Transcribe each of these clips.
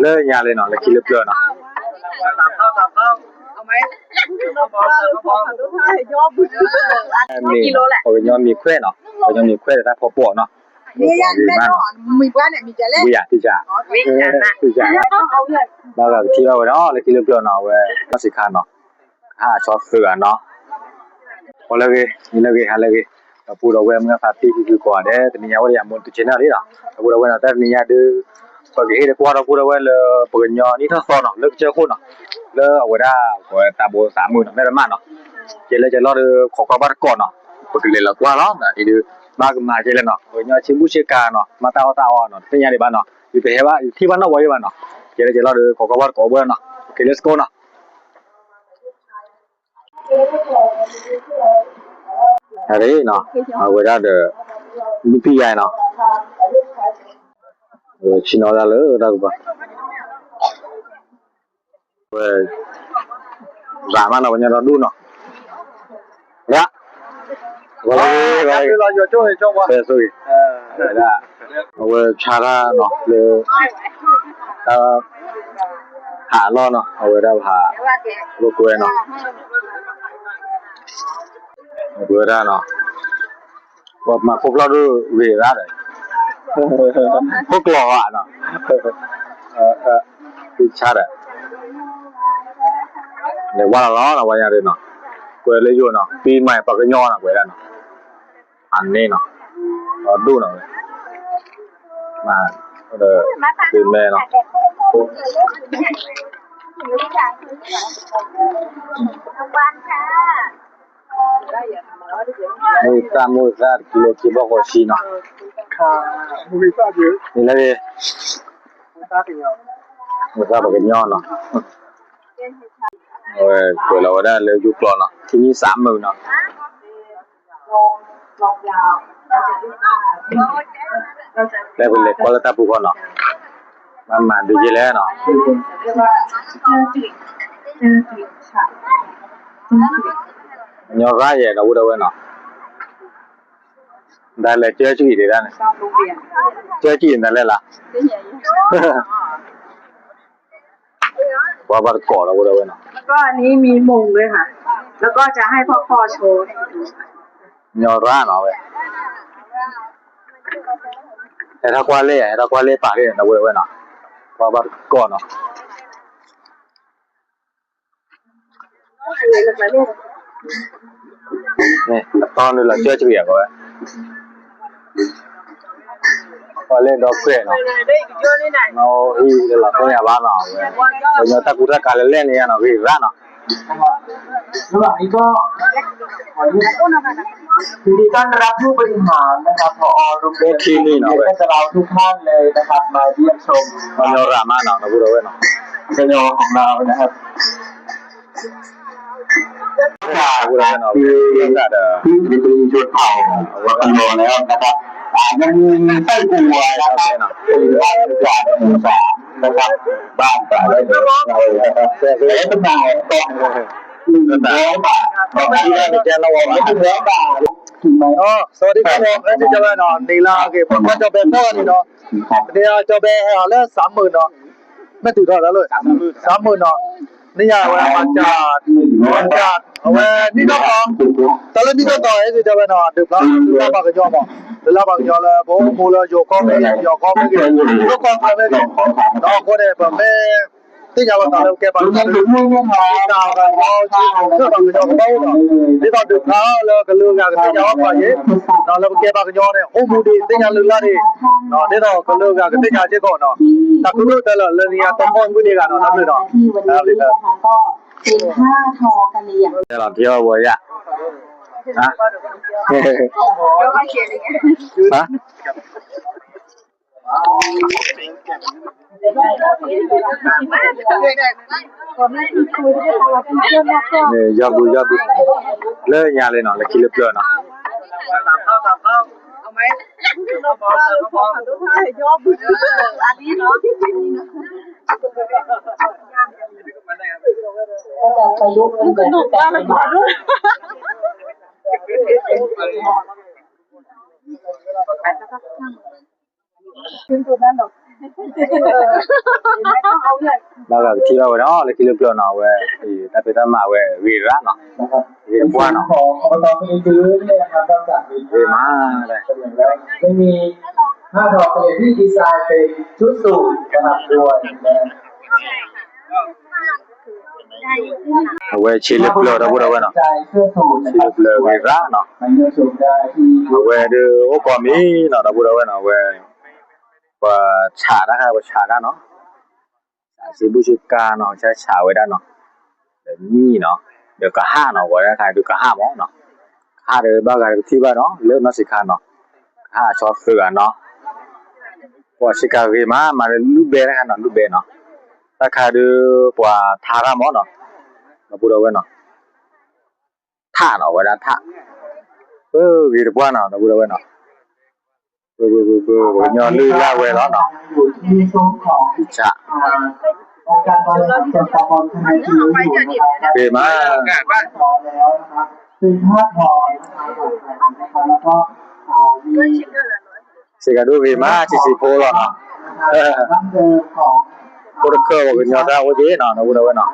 เลยยาเลยเนาะเลยคิดเลือกเนาะมีโอ้ยย้อนมีแควเนาะโอ้ยย้อนมีแควแต่ถ้าพอปวดเนาะนี่ยันแม่นอนมีว่าเนี่ยมีจะเล่นวิจารเราแบบที่เราเนาะเลยคิดเลือกเนาะเว้ยมาสิคานเนาะชอบเสือเนาะพอเลยนี่เลยหาเลยปูเราเว้ยมันพาพี่คือกว่าเด้แต่นี่ยาวเลยมันตุเชน่าเลยเนาะปูเราเว้ยแต่นี่ยาดูปกติเด็กว่าเราปูเราเว้ยเลยปกติย้อนนี่ถ้าซ้อนเนาะเลิกเจอคนเนาะเลยเอาไว้ได้ก็ตาโบ30,000เนาะไม่ได้มากเนาะเจเลยจะรอขอกบัตรก่อนเนาะปกติเรากว่าเนาะอีดูมากมาเจเลยเนาะปกติย้อนชิมบุเชกาเนาะมาตาเนาะเป็นยังไงบ้างเนาะอยู่ไปเห็นว่าที่บ้านเราไว้บ้านเนาะเจเลยจะรอขอกบัตรก่อนเว้ยเนาะโอเค let's go เนาะอะไรเนาะเอาไว้ได้ลูกพี่ใหญ่เนาะชิโนดาเลยได้ป่ะเว้ยรามันเราเนี่ยเราดูเนาะเนี่ยวันนี้เราอยู่ช่วยว่าเป็นสุยได้เอาไว้ชาราเนาะเลยหาล้อเนาะเอาไว้ได้หาลูกเว้ยเนาะเว้ยได้เนาะว่ามาพบเราดูเวลาเลยพวกหล่ออ่ะเนาะพิชาร์ดเนี่ยว่าเราเนาะว่าอย่างเดียวเนาะกูเลยอยู่เนาะปีใหม่ปากกย้อนเนาะกูได้เนาะอันนี้เนาะเราดูเนาะมาปีใหม่เนาะมูซากิโลที่บอกว่าชีเนาะมูซาเยอะนี่เลยมูซาปากกย้อนเนาะเออกูเราได้เลยยุคก่อนเนาะที่นี่30,000เนาะได้เป็นเล็กพอแล้วตาปูก่อนเนาะมันดีเจแล้วเนาะยอดร้ายเราพูดเอาไว้เนาะได้เลยเจอจี้ได้เนี่ยเจอจี้นั่นแหละล่ะว่าบัตรก่อเราพูดเอาไว้เนาะแล้วก็อันนี้มีมงด้วยค่ะแล้วก็จะให้พ่อโชว์ยอดร้ายเนาะเว้ยแต่ถ้ากว่าเล่ป่าเล่เราพูดเอาไว้เนาะว่าบัตรก่อเนาะนี่ตอนนี้เราเจอจี้อ่ะก็เว้ยพอเล่นดอกเกลือเนาะเราอีเราเป็นยังบ้างเนาะเว้ยพอเนาะตะกุระการเล่นเนี่ยเนาะพี่ร้านเนาะระหว่างนี้ก็ยินดีต้อนรับผู้บริหารนะครับผอโรงเรียนที่นี่เนาะเป็นเราทุกท่านเลยนะครับมาเยี่ยมชมพอเนาะรามาเนาะเราพูดเอาไว้เนาะเจ้าของเรานะครับคือที่เป็นชุดเผ่าวัฒนธรรมแล้วนะครับยังมีไส้กัวนะครับเป็นบ้านกว่าหมู่3นะครับบ้านกว่าได้เลยเรานะครับแต่เป็นนายก็100 บาทต่อปีได้แค่ละวัน100 บาทอ๋อสวัสดีครับผมแล้วจะมาเนาะนี่ล่ะโอเคผมก็จะเป็นพ่อนี่เนาะเดี๋ยวจะไปหาแล้ว30,000เนาะไม่ถึงเท่านั้นเลย30,000เนาะนี่ยว่ามันจะเอาไว้นี่ก็ของตอนนี้ก็ต่อไอ้จะไปเนาะดึกแล้วเราบางก็ยอมอ่ะเราบางยอมแล้วผมมูลโยกไม่กันก็ความไม่กันเนาะคนเนี่ยผมไม่ที่จะว่าตอนเราแกบางทีดาวกันเราชื่อก็บางก็ยอมก็เบาเนาะที่ตอนดึกแล้วเราก็เรื่องงานที่จะว่าไปเยอะเนาะเราแกบางก็ยอมเนี่ยโอ้มูดีที่จะลืมละดิเนาะที่เราก็เรื่องงานที่จะเจ๊ก่อนเนาะแต่คุณรู้แต่ละเรื่องนี้ต้องพ้นวิธีการเนาะนั่นเลยเนาะครับเป็น5 ทอกันเลยอย่างเราเที่ยวบ่อยอ่ะฮะฮะเนี่ยยอดดูเลยยาเลยเนาะเลยคิดเลือกเนาะเอาไหมยอบอันนี้เนาะประยุกต์เป็นแบบแต่ละแบบขึ้นตัวนั้นหรอกไม่ต้อง แล้วก็ที่เราเนาะเลยที่เราเปล่าเนาะเว้ยแต่เป็นธรรมะเว้ยวีระเนาะ นะครับ วีระบ้านเนาะ ของอบตมีซื้อเนี่ยนะครับนอกจากมี วีมาเลย แล้วไม่มี5 ดอกเลยที่ดีไซน์เป็นชุดสูทนะครับด้วยนะ เว้ยชิลเปล่าเราพูดเว้ยเนาะ ใจเสื้อสูทนะ ชิ ค ล รับ เปล่าวีระเนาะ มันจะสูทได้ที่ เว้ยเดี๋ยวโอ้ก็มีเนาะเราพูดเว้ยเนาะเว้ยว่าฉาได้ค่ะว่าฉาได้เนาะสิบุชิกาเนาะใช้ฉาไว้ได้เนาะเดี๋ยวนี่เนาะเดี๋ยวก็5เนาะว่าได้ค่ะเดี๋ยวก็5มั้งเนาะ5เดี๋ยวบ้ากันที่บ้านเนาะเริ่มมาสิคันเนาะ5ชอบเสือเนาะว่าสิกาเวมาลูกเบได้ค่ะเนาะลูกเบเนาะราคาเดี๋ยวว่าทารามั้งเนาะเราพูดเว้ยเนาะท่าเนาะว่าได้ท่าวีรบ้านเนาะเราพูดเว้ยเนาะย้อนลือลาเว้ยเนาะ อยู่ที่ช่วงของ จะ องค์การบริหารส่วนตำบลทนายชีอยู่นะครับ เวมา พอแล้วนะครับเป็นผ้าทอนะครับแล้วก็มี สิกาดูเวมาสิโพลเนาะ ดั้งเดิมของ พูดเคอว่าญาติโอเจเนาะเราพูดเว้ยเนาะ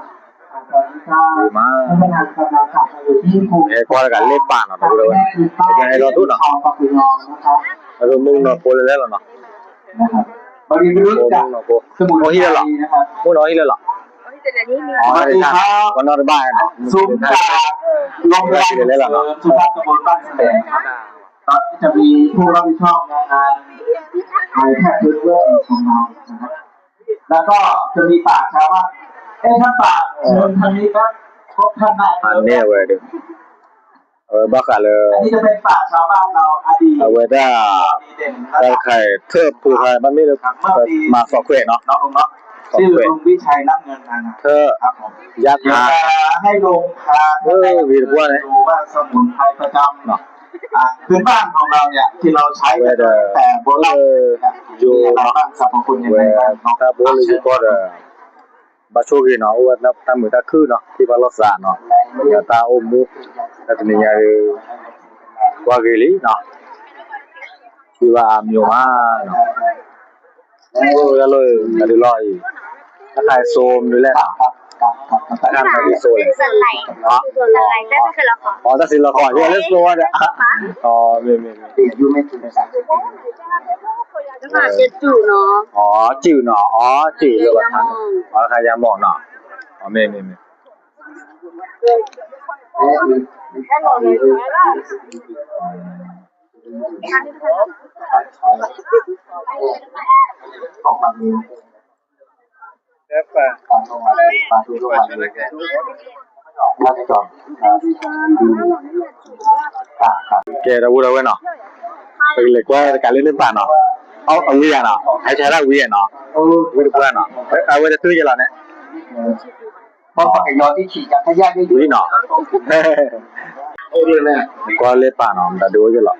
เวมาท่านประธานกำลังขับอยู่ที่ภู เอ้กว่ากันเล็บป่าเนาะเราพูดเว้ยเนาะยังไงเราดูเนาะ ทองปะปุยองนะครับ เรามุ่งเนาะโพลแล้วเนาะ นะครับบริรุษจาก เนาะโพ สมุทร โอ ปรา ฮิแล้ว การนะครับ มุ่งเนาะฮิแล้วอ๋อได้ค่ะวันนอนบ้านเนาะ ซุ้มจากโรงแรมสุภาพตำบลบ้านแสดงครับตอนจะมีผู้รับผิดชอบงานไทยแพทย์พื้นเมืองของเรานะครับแล้วก็จะมีปากชาวว่าท่านปากเชิญทางนี้ครับพบท่านนาย อันนี้เว้ยเด้อบ้ากันเลย อันนี้จะเป็นปากชาวบ้านเราอดีต เอาไว้ได้ ดีเด่น ได้ไข่เทิบผู้ไทยมันไม่ได้มาสอกเวเนาะ น้องลุงเนาะชื่อลุงวิชัยนักเงินนานา เธอ ครับผม ยัด เดี๋ยว มา จะให้ลงทาน วีรบ้านเลย ดูว่าสมุนไพรประจำเนาะพื้นบ้านของเราเนี่ยที่เราใช้กันแต่โบราณอยู่บ้านสรรพคุณยัง เว ไงบ้างเนาะ ถ้าโบลีก็เด้อบาโชกีเนาะว่าถ้ามือถ้าคือเนาะที่บ้านรักษาเนาะอย่าตาอมมือแต่ทีนี้กว่าเกลีเนาะที่ว่ามีมาเนาะโอ้ยเลยก็ได้ลอยถ้าใครโซมด้วยแหละถ้าการไปโซมอ๋ออ๋อถ้าศิลปะที่เล่นโซนเนี่ยอ๋อมี ติดอยู่ไม่ถึงสามสิบปี อ๋อจืดเนาะอ๋อจืดเลยว่าทันอ๋อใครยังบอกเนาะอ๋อมี ออกมามีการลงมาปาดูลงมาเลยมาไปก่อนครับ แกเราพูดเอาไว้เนาะเป็นเล็กว่าการเล่นป่าเนาะเอาเวียเนาะให้ใช้ได้เวียเนาะวิ่งเพื่อนเนาะเอาไว้จะซื้อจะเราเนี่ย เพราะปากกยอที่ขี่จักรยานได้อยู่ วิ่งเนาะ โอ้ยแม่ ก็เล่นป่าเนาะแต่ดูจะหรอ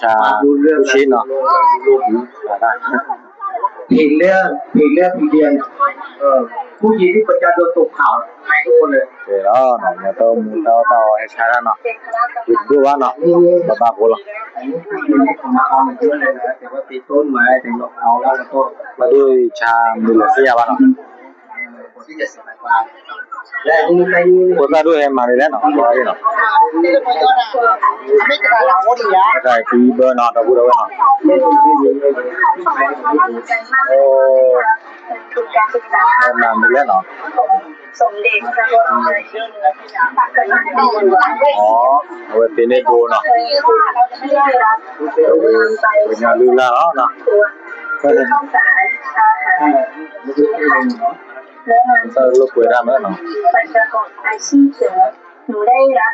ชาชิ้นเนาะ อีกเรื่องอีเดียนผู้หญิงที่ประจำโดนตกข่าวหายทุกคนเลย เดี๋ยวเนาะเนี่ยต้องให้ใช้ได้เนาะดูว่าเนาะบ้าๆกูหรอ อันนี้คือของเอามาเยอะเลยนะแต่ว่าตีต้นไม้แต่เราเอาแล้วก็ มาดูชามีเหลือเสียบ้างเนาะ คนที่จะสมัยกว่าและนี่ใคร คนละด้วยมาเลยเนาะร้อยเนาะ ไม่กระดาษโคตรยา ใช่ฟีเบอร์เนาะเราพูดเอาไว้เนาะ ไม่ถูกไม่ดีเลย โอ้นานไปแล้วเนาะ สมเด็จพระบรมราชินี อ๋อเอาไว้เป็นในโบเนาะ ไม่ได้รับไป เป็นงานลืมแล้วเนาะ ข้าวสารอาหารและงาน ถ้าลูกคุยได้ไหมเนาะ ไปประกอบอาชีพเสริมหนูได้รับ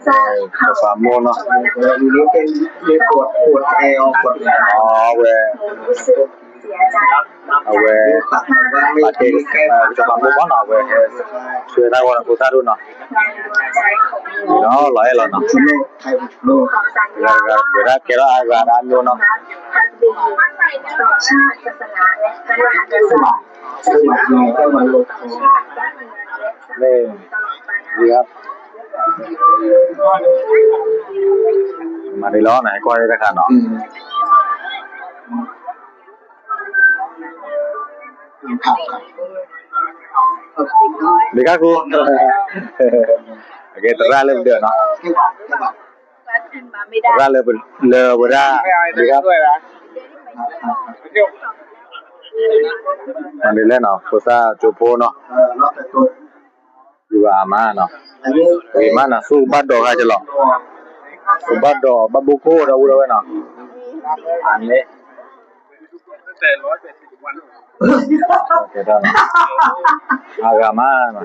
ทราบข่าว สามโมงเนาะ มีนี้เป็นเรียกปวดเอวปวดแขน อ๋อเว้ย รู้สึกเสียใจ เอาเว้ย ปากว่าไม่ ปาเทศจะฟังมุกเนาะเว้ยช่วยได้วันกูตาดูเนาะ ในดวงใจของหนู เนาะร้อยแล้วเนาะ ชุดโลกไทยโลก ขอสัญ เว ญา ลา ว่า เวลาเกี่ยวกับการอ่านดูเนาะ พักดีต่อชาติศาสนาและพระมหากษัตริย์ สมัครมาก็มาลง ชาติบ้านเมืองและสังค นี่ มตลอดไป ดีครับมาดีล้อไหนก็ได้กันเนาะ ครับ ดีครับครูโอเคตระเริ่มเดือดเนาะตระเริ่มเลอบ่ได้ดีครับมันได้เล่นเนาะโคซ่าโจโพเนาะอยู่อามาเนาะวีมานะสู้บัดดอกจะหรอสู้บัดดอกบับบุโคเราเราไว้เนาะอันนี้แต่180วันโอเคได้อากามาเนาะ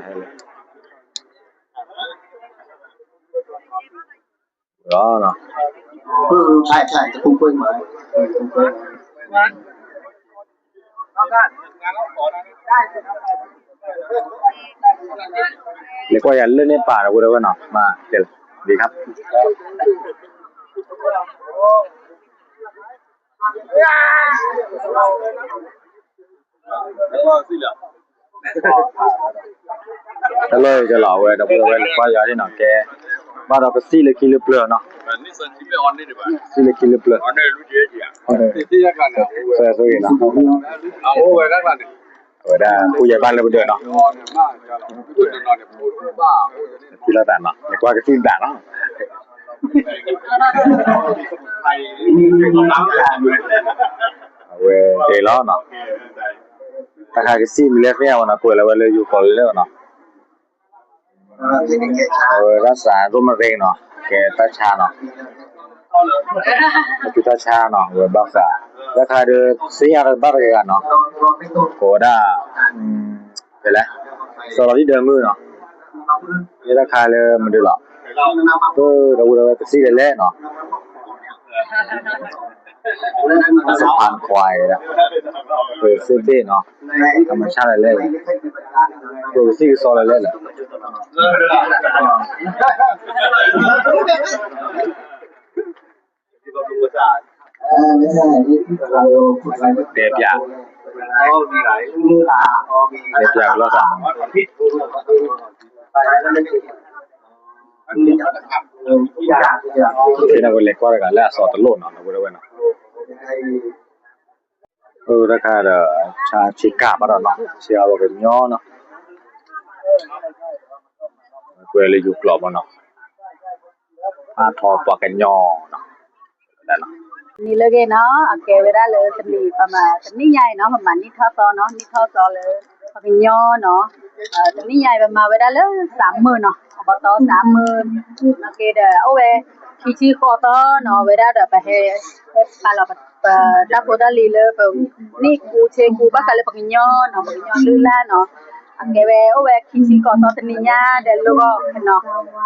đó nè ใช่ใช่จะคุ้มเพิ่งมา เลยก็อย่าเล่นในป่าเราด้วยเนาะมาเดี๋ยวดีครับแล้วเลยจะหล่อเว้ยเราพูดไว้เลยว่าอย่าที่หนอแกบ้านเราก็ซีเลยกินเปลือกเนาะซีเลยกินเปลือกที่จะกันเนี่ยเสือนะโอ้เว้ยได้กันเนี่ยเว้ยได้ผู้ใหญ่บ้านเลยไปเดินเนาะที่เราด่านเนาะแต่ว่าก็ที่ด่านเนาะเว้ยเดี๋ยวเนาะถ้าใครก็ซีมีเล็กเนี่ยวันนั้นป่วยแล้วเว้ยเลยอยู่ก่อนเลยเนาะรักษาโรคมะเร็งเนาะแกตาชาเนาะคือตาชาเนาะเว้ยรักษาแล้วใครเดินซีอะไรบ้างกันเนาะก็ได้เป็นไรสำหรับที่เดินมือเนาะนี่ราคาเลยมันดูหรอก็เราไปซีเลยแหละเนาะสะพานควายนะเซเบ้เนาะธรรมชาติเลยตัวซีก็โซเลยแหละไม่ใช่เราเตียบยามีหลายมือตาเตียบยาเราสั่งที่นั่นก็เล็กกว่ากันแล้วสอดตะโลนเนาะเราพูดไว้เนาะราคาเด้อชาชิกาปะเนาะเชียวว่าเป็นย่อเนาะเวลาอยู่กรอบเนาะมาทอปกันย่อเนาะได้เนาะนี่เลยเนาะโอเคเวลาเลยจะมีประมาณจะนี่ใหญ่เนาะประมาณนี้ท่อซอเนาะนี่ท่อซอเลยปากย่อเนาะจะนี่ใหญ่ประมาณเวลาเลย30,000เนาะอบต30,000โอเคเด้อเอาไว้ที่คอตเนาะเวลาเด้อไปให้ปลาเราตาโพดาลีเลยไปนี่กูเชกูบักกะเลยปากย่อเนาะปากย่อลื่นล่าเนาะโอเคเว้เอาไว้ที่คอตตนี่ญาเด้อลูกก็เนาะ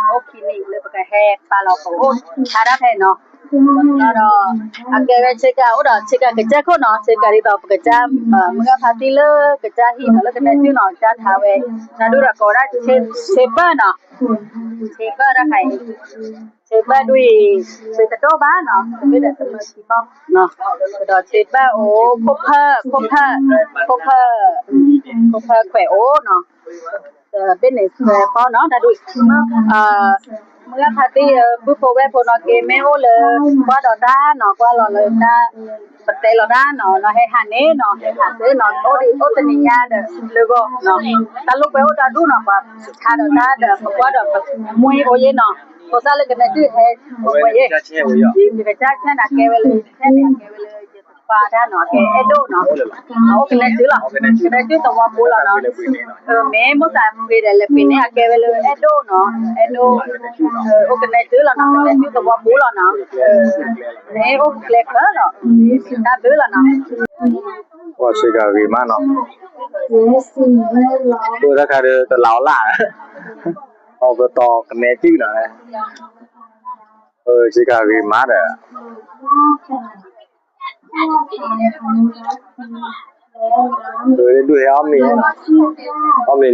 โอเคนี่เลยปากให้ปลาเราก็โอ้ทาราแท้เนาะတော့အကယ်ပဲချက်ကဟုတ်တော့ချက်ကကြက်ခုနော်ချက်ကရီတော့ကြက်မငါဖာတီလကြက်ဟီနော်လည်းကနေကျွနော်ကြက်ထားပဲနာတို့ရကောရချက်ပနော်ချက်ပရခိုင်ချက်ပတွေ့စေတတော့ပါနော်ဒီတဲ့သမစီပေါ့နော်တော့ချက်ပအိုခုဖခွဲအိုနော်เป็นในพอเนาะนะดูเมื่อพาร์ตี้บุฟเฟ่ต์พอเนาะเกมไม่โอเลยว่าดอด้าเนาะว่าเราเลยด้าปเตลด้าเนาะให้หันเน่เนาะให้หันเน่เนาะโอ้ดิโอ้ตนิยาเด้อเลยก็เนาะตาลูกไปโอ้ดาดูเนาะว่าชาดอด้าเด้อว่าดอมวยโอเยเนาะก็ซาเลยกันนะที่ให้มวยเยที่จะจ้าแค่น่ะแกเวเลยแค่เนี่ยแกเวเลยปาด้าเนาะแกเอโดเนาะโอเคเลยจื้อล่ะแต่จื้อตัวบูล่ะเนาะแม่มุสาเวเดลปิเนี่ยแกเวเลยเอโดเนาะเอโดโอเคเลยจื้อล่ะเนาะแต่จื้อตัวบูล่ะเนาะเนี่ยโอเคเลยเนาะมีตาเบล่ะเนาะว่าชิกาวีมาเนาะตัวราคาเด้อตะเหลาล่าเอาไปต่อกันแน่จื้อเนาะชิกาวีมาเด้อด้วยเอามี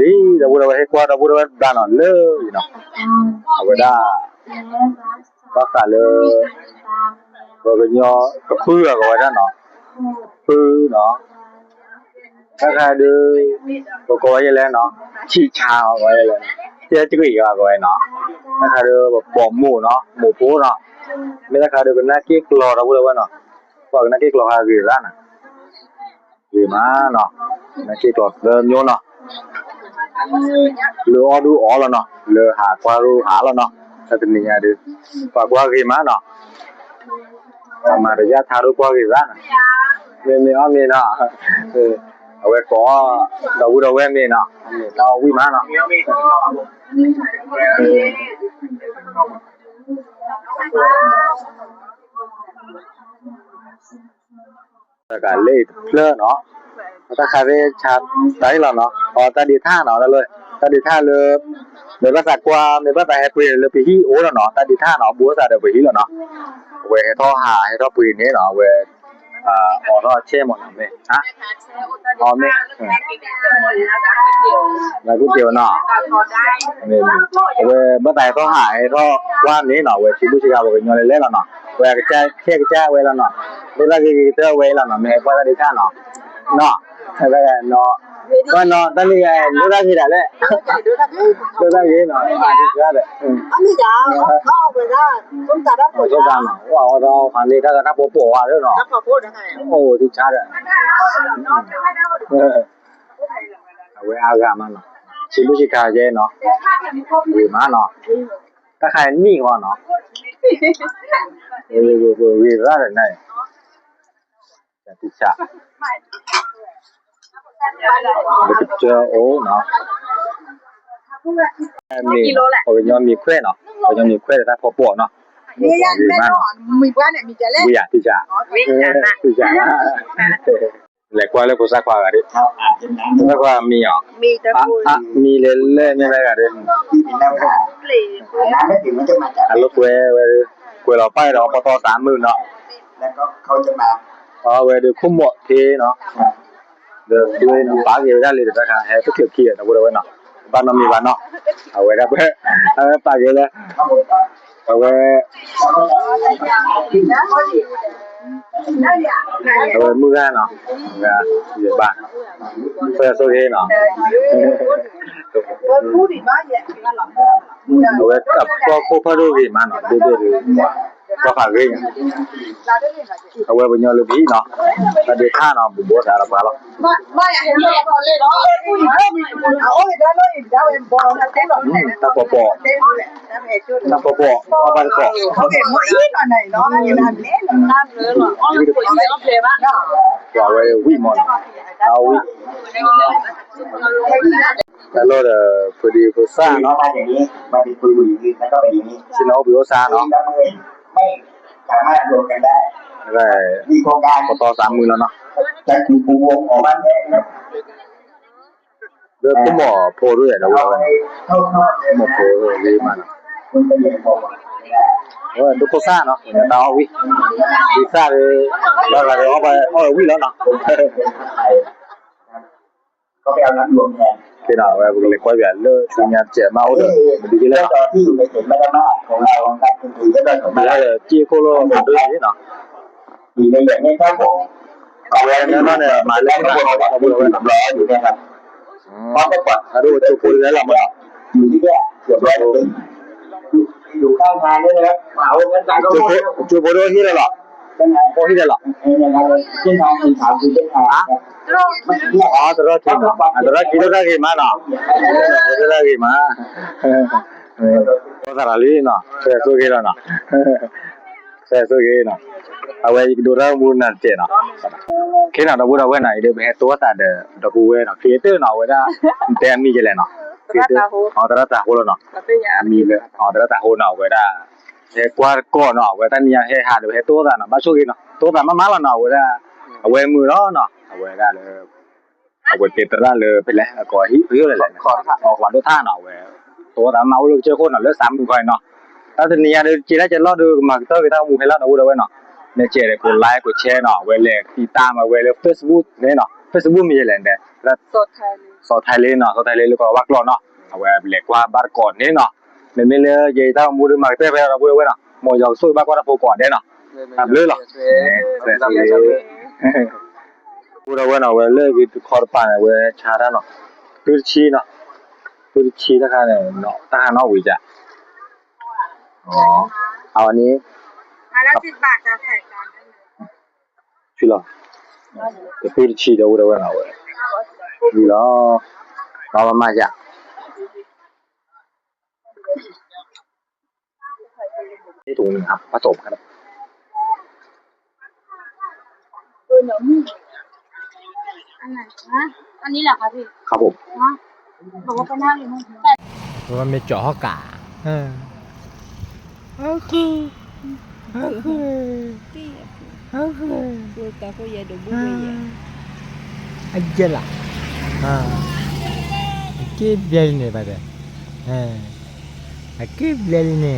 นี่เราพูดว่าให้กว่าเราพูดว่าด้านนอนเลยเนาะเอาไว้ได้ก็ขาเลยก็เป็นย่อกระเพื่อก็ไว้ด้านเนาะพื้นเนาะถ้าใครดูก็ไว้แล้วเนาะขี้ชาไว้เลยเจ้าจิ้งอีกก็ไว้เนาะถ้าใครดูแบบปอมหมูเนาะหมูปูเนาะไม่ถ้าใครดูเป็นหน้าเก๊กรอเราพูดว่าเนาะบอกหน้าเก๊กรอหาวีร้านอ่ะวีมาเนาะ那这多是牛呢，了奥都奥了呢，了下瓜都下了呢，这个你家的把瓜给嘛呢？mà để ra thao qua cái ra mình ăn mình à vậy có đầu em mình à mình tao quý má nó cả lê phơ nó ta khai về chặt đấy là nó ta đi tha nó làเลยta đi thaเลยmình bắt giặc qua mình bắt giặc hay quyềnเลยไปฮีโอ้แล้วเนาะta đi tha nó búa ra đượcไปฮีแล้วเนาะเวทอหาให้ทอปืนนี่เนาะเวออทอเช่หมดเลยฮะอ๋อไม่แล้วก๋วยเตี๋ยวเนาะนี่เวบ่ได้ทอหาให้ทอว่านี้เนาะเวชิบุชิกาบ่ยอเลยแล้วเนาะเวกระจายแค่กระจายเวแล้วเนาะเวลากี่เตอเวแล้วเนาะแม่พอได้ท่าเนาะเนาะแล้วก็เนาะก็เนาะตอนนี้ดูได้ที่ไหนแหละดูได้ที่เนาะมาที่ก็ได้อันนี้จ้าเอาไปได้ต้องการรับผล ก็ตามว่าเราคันนี้ถ้าถ้าโปะว่าเด้อเนาะ รับขอพูดยังไง โอ้ที่ชาร์ดเอาไว้อากามันเนาะชิบุชิกาเจเนาะวีมาเนาะถ้าใครนี่ก่อนเนาะวีระเลยไหนจะติดชาเจอโอ้เนาะมีโอ้ยมีแควเนาะโอ้ยมีแควแต่พอปวดเนาะ มียันแม่นอนมีบ้านเนี่ยมีจะเล่น วิยาติจ่าติจ่าแหลกว่าเลยภาษากว่ากันดิภาษากว่ามีอ่ะ มีแต่พูด มีเล่ไม่ได้กันดิ ที่เป็นแล้วค่ะ เปลี่ยน น้ำไม่ถึงมันจะมาจาก อันลูกเวเราไปเราปต30,000เนาะ แล้วก็เขาจะมา เวเดี๋ยวคุ้มหมดทีเนาะเดี๋ยวด้วยปากเยอะได้เลยแต่ค่ะให้ทุกเกี่ยวขี้นะพูดเอาไว้เนาะบ้านมันมีบ้านเนาะเอาไว้ได้เพื่อปากเยอะเลยเอาไว้มือกันเนาะเยอะบ้านเพื่อโซเฮเนาะ พูดอีกบ้างเนี่ยนั่นหรอ เอาไว้กับพวกพ่อดูดีมันเนาะดูก็ฝากเรื่องเอาไว้บนยอดลูกพี่เนาะแต่เด็กข้าเนาะบุบบัวแต่ละปลาหรอก ไม่อยากเห็นเราตอนเล่นเนาะพูดอีกเพิ่มอีกเอาโอ้ยได้เลยได้เอ็มบอลนะเต้นหรอตาปอปอ เต้นเลยนะเพจชุด ตาปอปอเอาไปก่อน เขาเก็บหมดอีกหน่อยเนาะอย่าทำเล่นน้ำเลยหรออ๋อปุ๋ยไม่รับเลยบ้าง เอาไว้วิ่งมอนเอาวิ่งแล้วเราเดี๋ยวพอดีพอซ่า เนาะ เนาะ มาอย่างนี้มาเป็นคุยอย่างนี้แล้วก็เป็นอย่างนี้ ชิโนบิโอซ่าเนาะ ไม่สามารถรวมกันได้ แล้ว มีโครงการ ก็ต่อ30,000แล้วเนาะ จะถูกวงออกมาแน่ครับ เรื่องก็หมอโพด้วยนะ เอา ว่า ไปเข้า หมอโพดีมัน คุณจะเรียนบอกว่า ดูโคซ่าเนาะเนี่ยตาเอาวิ่งซ่าเลยแล้วก็เดี๋ยวเอาไปวิ่งแล้วเนาะ ก็ไปเอาน้ำรวมแทน cái nào vềเลยquay về lơ chủ nhà trẻ máu rồi mình đi เรื่ lên องที่อยู่ในเขตไม่ได้มากของเราของการคุณถือก็ได้ของ mà เรา là chia cô lô một đứa thế nào อยู่ในอย่างนี้ครับผมเอาไว้ nó này mà แล้ lên วก็ nó เอาไปเป็นสำล้ออยู่เนี่ยครับเพราะเมื่อก่อน à đâu chụp cô đấy là mà อยู่ที่เนี่ยเกือบ100 ปีอยู่ข้างทางด้วยนะครับเอาเงินการก็ chụp cô đôi khi đây là เป็นไง cô khi đây là ยังไงเส้นทางสีขาวคือเส้นทางเนี่ย à tôi ra khi đó ra khi mà nó tôi ra khi mà tôi ra lý nó sẽ số kia là nó sẽ số kia nó à vậy đồ ra muốn là tiền nó khi nào đâu đâu cái này để bé tua ta để đâu quên nó phía tới nào vậy đó tem mi cái này nó phía tới họ đã trả hồ nó miเลยhọ đã trả hồ nào vậy đó thế qua cổ nó vậy ta nia hay hạt được hết tua ta nó bao số kia nó tua ta má là nào vậy đó à vậy mưa đó nó à vậy đó là à vậy tiệt ra là phải lấy có hí hí là còn còn đôi tha nào vậy tua ta máu được chơi khôn là lớp 30 coi nó ta thì nia được chỉ là chơi lót được mà tới người ta mua hay lót đâu đâu vậy nóเนี่ยเจเลยกดไลค์กดแชร์เนาะเวลาติดตามมาเวลา Facebook เนี่ยเนาะ Facebook มีอะไรเนี่ยแล้วสดไทยเลยเนาะสดไทยเลยแล้วก็วักรอเนาะเอาไว้เรียกว่าบาร์ก่อนเนี่ยเนาะไม่เลยยัยถ้ามูดมาเตะไปเราพูดไว้เนาะหมอยาวสู้บ้ากว่าโปก่อนเนี่ยเนาะทำเลยเหรอพูดเอาไว้เนาะเวลาคือคอร์ปานเวลาชาร์เนาะตุรกีเนาะตุรกีท่าเนี่ยเนาะท่าเนาะวิจาอ๋อเอาอันนี้แล้ว10 บาทจะใส่จานได้ 去了，这飞机的我的问了我， ดีแล้วเรามาจากที่ถุงหนึ่งครับผสมครับ อันไหนนะอันนี้เหรอคะพี่ ครับผม ฮะบอกว่าไปนั่งอยู่นู่น เพราะว่าไม่เจาะกะโอเคโอเคโอเค Puta folla do buia. aja lah okey biar ni pada okey biar ni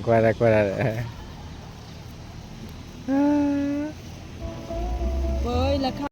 kuat